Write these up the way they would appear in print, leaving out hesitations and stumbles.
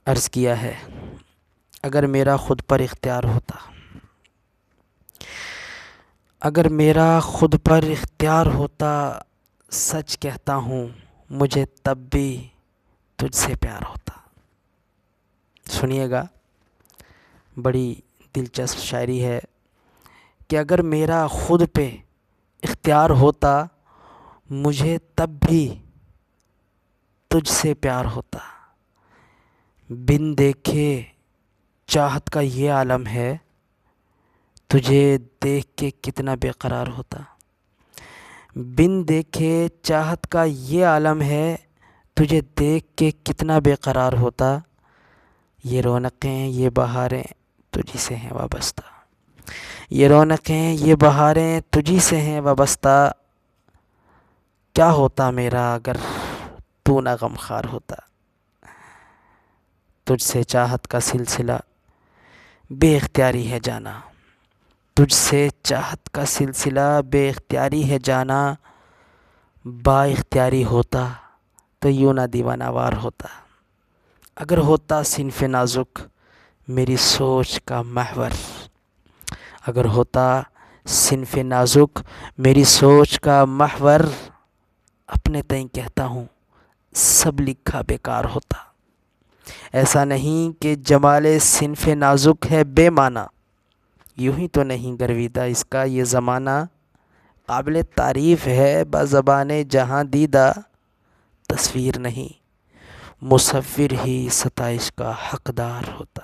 عرض کیا ہے، اگر میرا خود پر اختیار ہوتا، اگر میرا خود پر اختیار ہوتا، سچ کہتا ہوں مجھے تب بھی تجھ سے پیار ہوتا۔ سنیے گا، بڑی دلچسپ شاعری ہے کہ اگر میرا خود پہ اختیار ہوتا، مجھے تب بھی تجھ سے پیار ہوتا۔ بن دیکھے چاہت کا یہ عالم ہے، تجھے دیکھ کے کتنا بے قرار ہوتا۔ بن دیکھے چاہت کا یہ عالم ہے، تجھے دیکھ کے کتنا بے قرار ہوتا۔ یہ رونقیں یہ بہاریں تجھی سے ہیں وابستہ، یہ رونقیں یہ بہاریں تجھی سے ہیں وابستہ۔ کیا ہوتا میرا اگر تو نہ غمخوار ہوتا۔ تجھ سے چاہت کا سلسلہ بے اختیاری ہے جانا، تجھ سے چاہت کا سلسلہ بے اختیاری ہے جانا۔ با اختیاری ہوتا تو یوں نہ دیوانہ وار ہوتا۔ اگر ہوتا صنف نازک میری سوچ کا محور، اگر ہوتا صنف نازک میری سوچ کا محور، اپنے تئیں کہتا ہوں سب لکھا بیکار ہوتا۔ ایسا نہیں کہ جمال صنف نازک ہے بے معنی، یوں ہی تو نہیں گرویدہ اس کا یہ زمانہ۔ قابل تعریف ہے بزبان جہاں دیدہ، تصویر نہیں مصور ہی ستائش کا حقدار ہوتا۔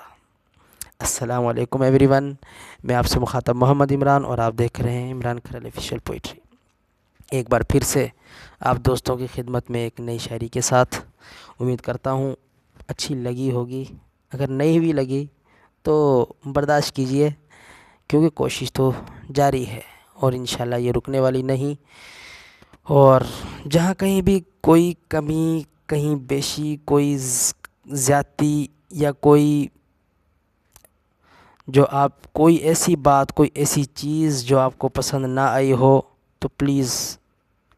السلام علیکم ایوری ون، میں آپ سے مخاطب محمد عمران اور آپ دیکھ رہے ہیں عمران کھرل آفیشیل پوئٹری۔ ایک بار پھر سے آپ دوستوں کی خدمت میں ایک نئی شاعری کے ساتھ، امید کرتا ہوں اچھی لگی ہوگی، اگر نہیں بھی لگی تو برداشت کیجئے، کیونکہ کوشش تو جاری ہے اور انشاءاللہ یہ رکنے والی نہیں۔ اور جہاں کہیں بھی کوئی کمی، کہیں بیشی، کوئی زیادتی یا کوئی کوئی ایسی بات، کوئی ایسی چیز جو آپ کو پسند نہ آئی ہو تو پلیز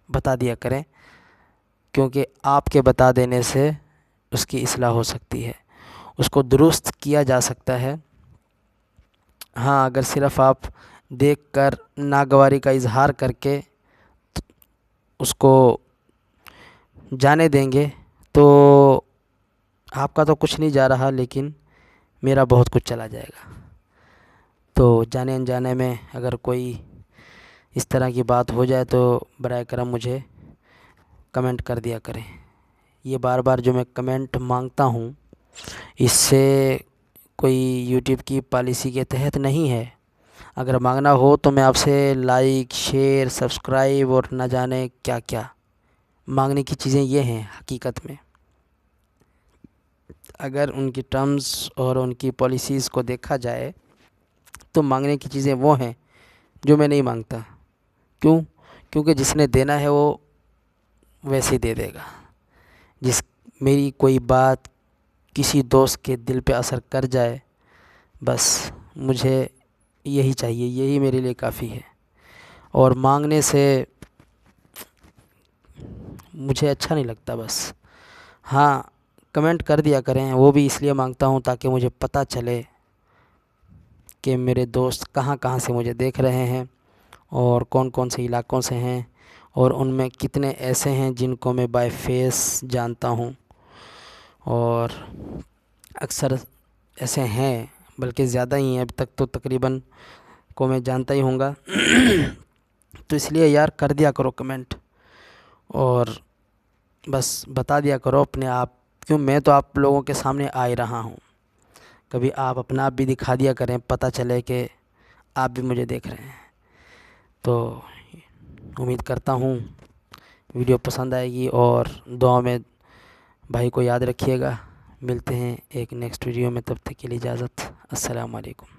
بتا دیا کریں، کیونکہ آپ کے بتا دینے سے اس کی اصلاح ہو سکتی ہے، اس کو درست کیا جا سکتا ہے۔ ہاں، اگر صرف آپ دیکھ کر ناگواری کا اظہار کر کے اس کو جانے دیں گے تو آپ کا تو کچھ نہیں جا رہا، لیکن میرا بہت کچھ چلا جائے گا۔ تو جانے انجانے میں اگر کوئی اس طرح کی بات ہو جائے تو برائے کرم مجھے کمنٹ کر دیا کریں۔ یہ بار بار جو میں کمنٹ مانگتا ہوں، اس سے کوئی یوٹیوب کی پالیسی کے تحت نہیں ہے۔ اگر مانگنا ہو تو میں آپ سے لائک، شیئر، سبسکرائب اور نہ جانے کیا کیا مانگنے کی چیزیں یہ ہیں۔ حقیقت میں اگر ان کی ٹرمز اور ان کی پالیسیز کو دیکھا جائے تو مانگنے کی چیزیں وہ ہیں جو میں نہیں مانگتا۔ کیونکہ جس نے دینا ہے وہ ویسے ہی دے دے گا۔ میری کوئی بات کسی دوست کے دل پہ اثر کر جائے، بس مجھے یہی چاہیے، یہی میرے لیے کافی ہے۔ اور مانگنے سے مجھے اچھا نہیں لگتا۔ بس ہاں، کمنٹ کر دیا کریں، وہ بھی اس لیے مانگتا ہوں تاکہ مجھے پتہ چلے کہ میرے دوست کہاں کہاں سے مجھے دیکھ رہے ہیں اور کون کون سے علاقوں سے ہیں، اور ان میں کتنے ایسے ہیں جن کو میں بائی فیس جانتا ہوں، اور اکثر ایسے ہیں بلکہ زیادہ ہی ہیں، اب تک تو تقریباً کو میں جانتا ہی ہوں گا۔ تو اس لیے یار کر دیا کرو کمنٹ، اور بس بتا دیا کرو اپنے آپ، کیوں میں تو آپ لوگوں کے سامنے آ ہی رہا ہوں۔ کبھی آپ اپنا آپ بھی دکھا دیا کریں، پتہ چلے کہ آپ بھی مجھے دیکھ رہے ہیں۔ تو امید کرتا ہوں ویڈیو پسند آئے گی، اور دعا میں بھائی کو یاد رکھیے گا۔ ملتے ہیں ایک نیکسٹ ویڈیو میں، تب تک کے لیے اجازت۔ السلام علیکم۔